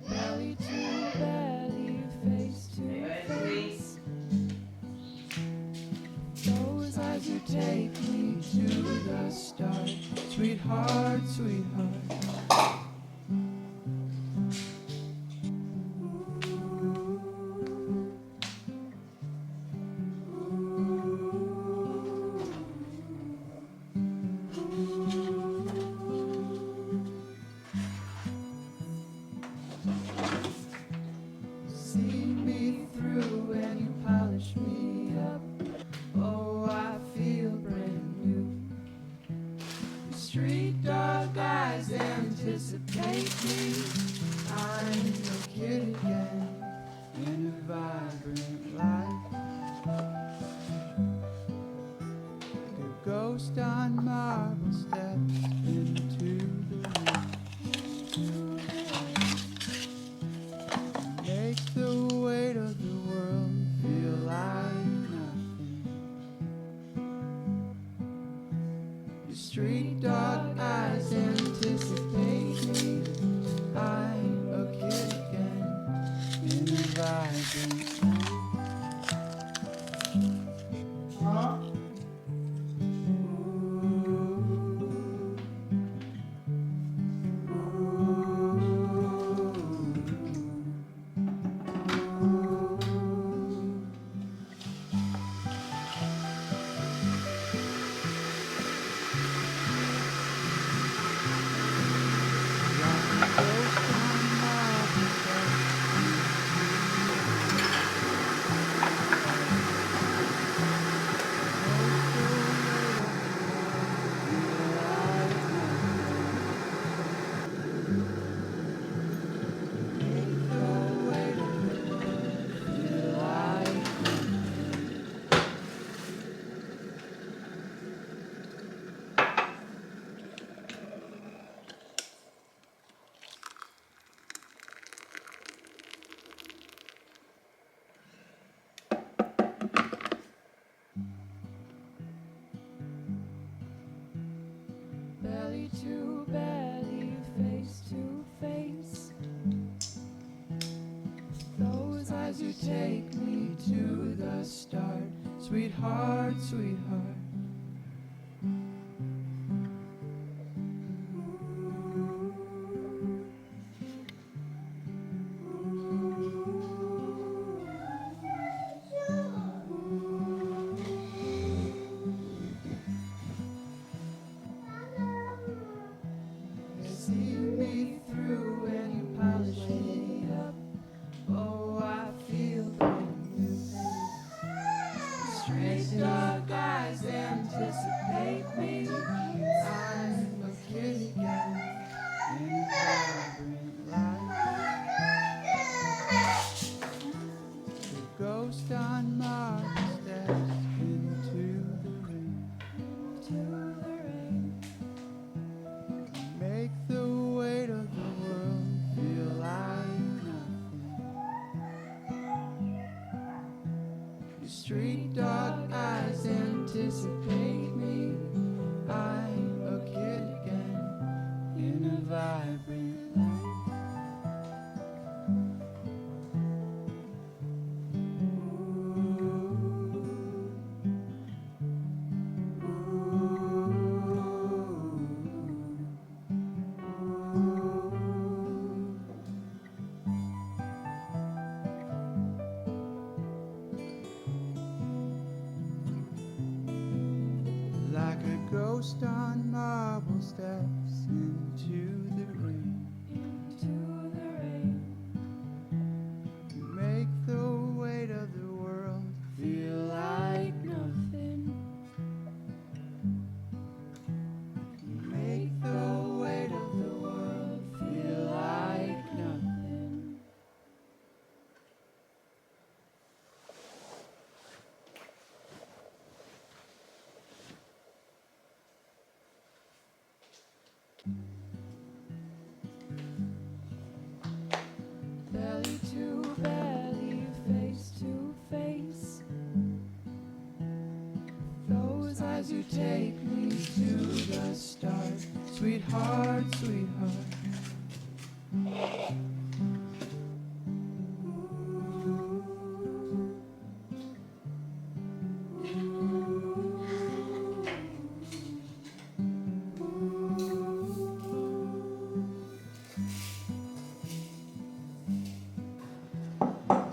Belly to belly, face to face. Those eyes you take me to the start. Sweetheart, sweetheart. See me through and you polish me up. Oh, I feel brand new. Street dog eyes anticipate me. I'm a kid again in a vibrant life. Like a ghost on marble steps into the room. Makes the weight of the world feel like nothing. Your street dog eyes anticipate me. I'm a kid again in a vibrant life. Belly to belly, face to face. Those eyes you take me to the start. Sweetheart, sweetheart. See me through and you polish me up. Oh, I feel brand new. Street dog eyes anticipate me. I'm a kid again in a vibrant life. The ghost on marble steps into the rain. Into the rain. Make the weight of the world feel like nothing. Your street dog eyes anticipate me. I'm a kid again in a vibrant life. Like a ghost on marble steps into the rain. Into the rain. Make the weight of the world feel like nothing. Make the weight of the world feel like nothing. Belly to belly, face to face. Those eyes as you take me to the start. Sweetheart, sweetheart.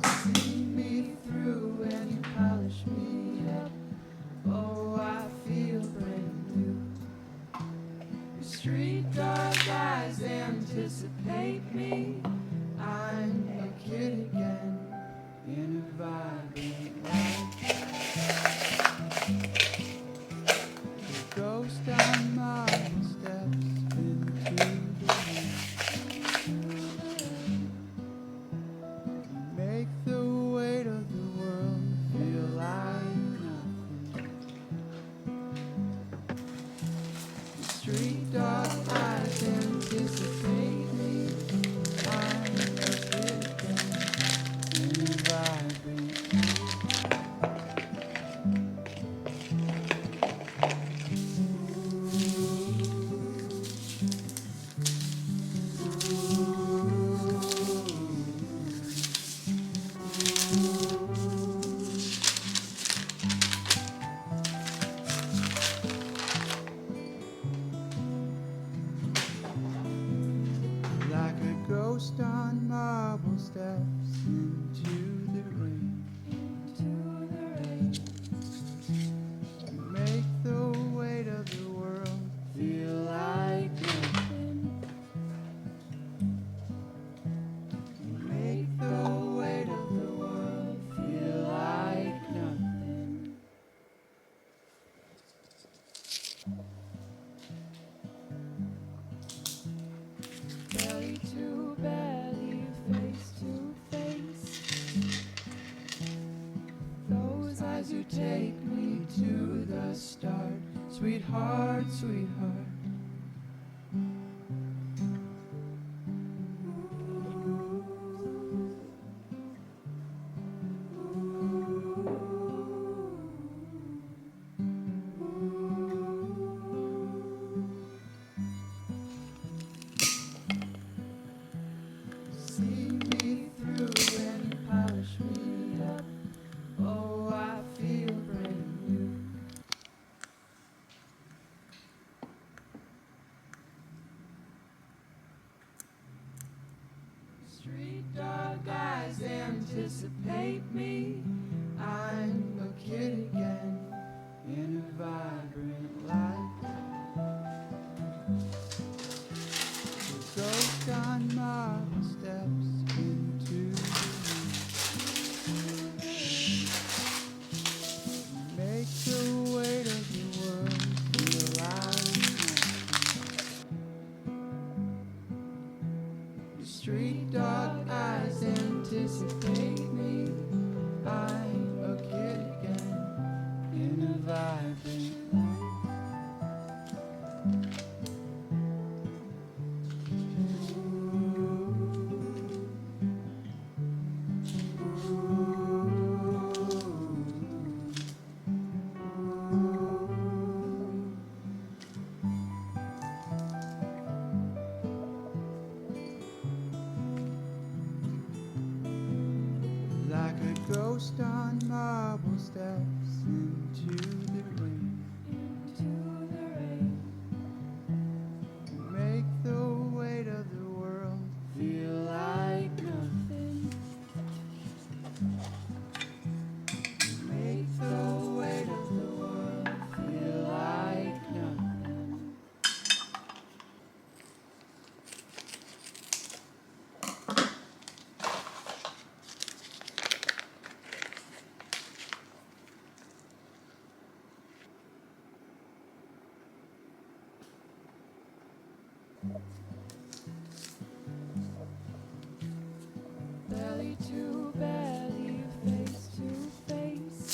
See me through and you polish me up. Oh, I feel brand new. Your street dog eyes anticipate me. I'm a kid again in a vibrant light. The ghost on marble steps into the room. Make the weight of the world feel like nothing. The street dog eyes anticipate me. I'm a kid again in a vibrant like a ghost on marble steps into the rain. Make the weight of the world feel like nothing. Make the weight of the world feel like nothing. Belly to belly, face to face. Those eyes you take me to the start. Sweetheart, sweetheart. See me through and you polish me up. Oh, I feel brand new. Street dog eyes anticipate me. I'm a kid again in a vibrant light. The ghost on marble steps into the room. Make the weight of the world feel like nothing. Your street dog eyes anticipate me. I'm a kid again in a vibrant light. Like a ghost on marble steps into the rain. Make the weight of the world feel like nothing. Make the weight of the world feel like nothing. Belly to belly, face to face.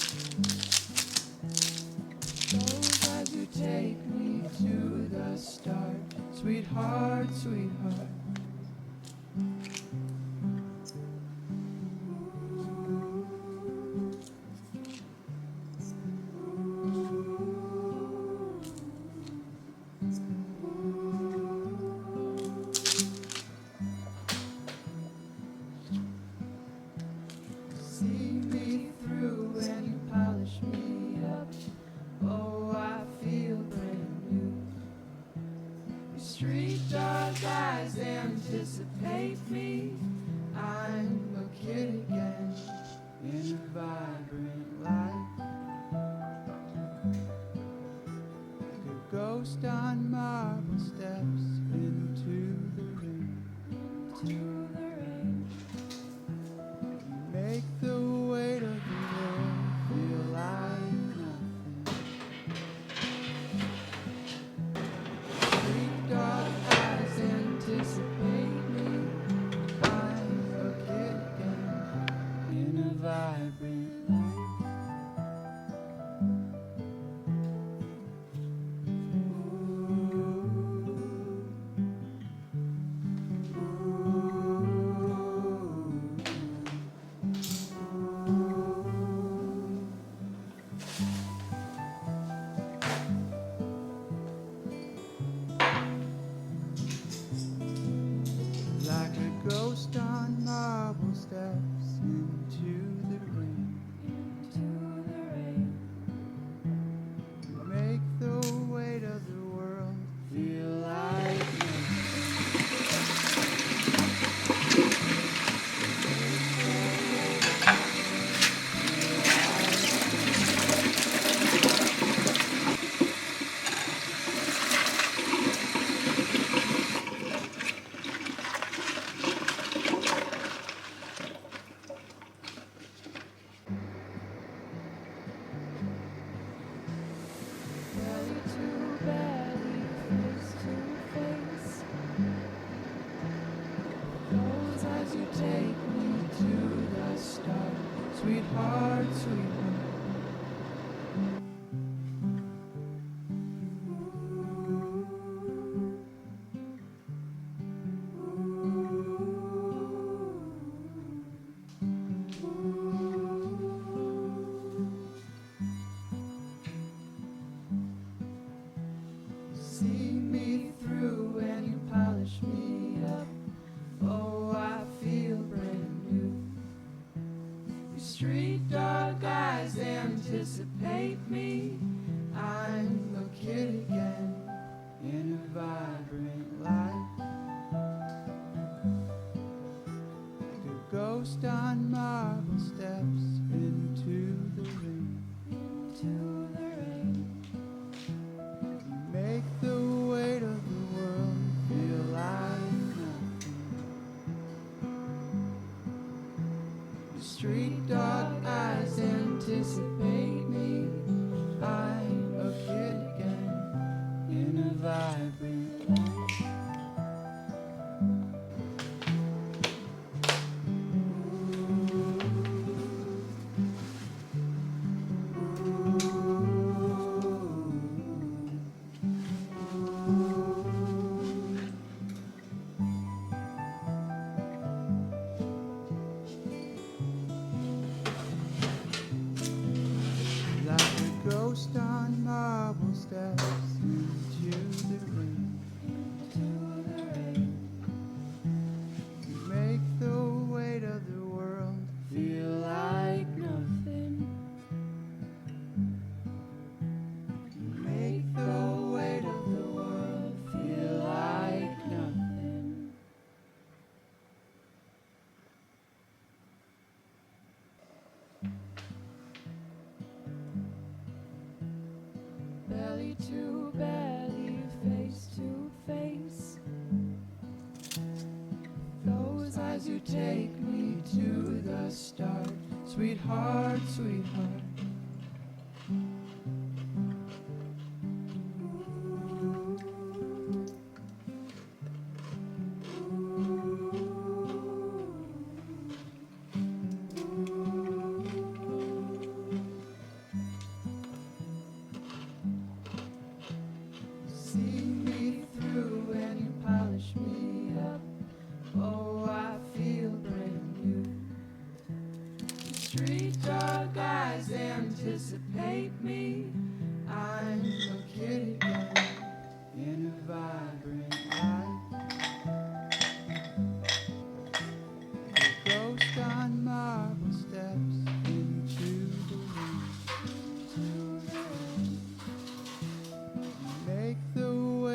Those eyes you take me to the start. Sweetheart, sweetheart. anticipate me. I'm a kid again in a vibrant light, like a ghost on marble steps into the rain. Into the rain. Make the weight of the world feel like nothing. Three dark eyes anticipate me. I'm a kid again in a vibrant light. Like a ghost on marble steps into the rain. Into the rain. Make the weight of the world feel like belly to belly, face to face. Close as you take me to the start, sweetheart, sweetheart. See me through and you polish me up. Oh, I feel brand new. Your street dog eyes anticipate me. I'm a kid again in a vibrant light, like a ghost on marble steps into the rain. Into the rain. Make the weight of the world feel like nothing. Your street dog eyes anticipate me. I'm a kid again in a vibrant light. Like a ghost on marble steps into the rain. Into the rain. Make the weight of the world feel like nothing. Make the weight of the world feel like nothing. Belly to belly, face to face. Those eyes you take me to the start, sweetheart, sweetheart. See me through and you polish me up. Oh, I feel brand new. Your street dog eyes anticipate me. I'm a kid again in a vibrant light, a ghost on marble steps into the rain. Make the way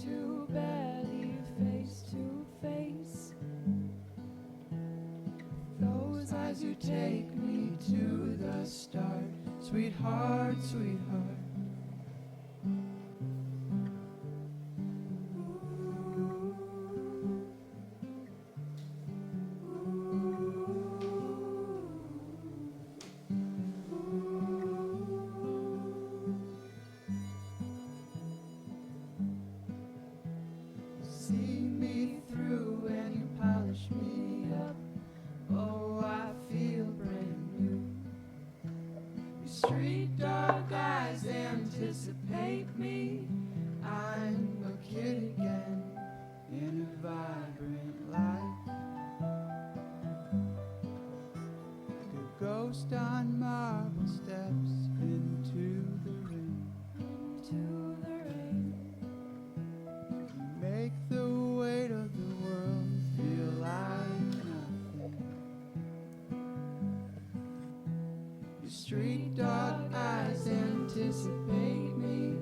to belly, face to face. Those eyes you take me to the start, sweetheart, sweetheart. See me through and you polish me up. Oh, I feel brand new. Your street dog eyes anticipate me. I'm a kid again in a vibrant life. Like a ghost on marble steps into the rain. Into the rain. Make the weight of the world feel like nothing. Your street dog eyes anticipate me.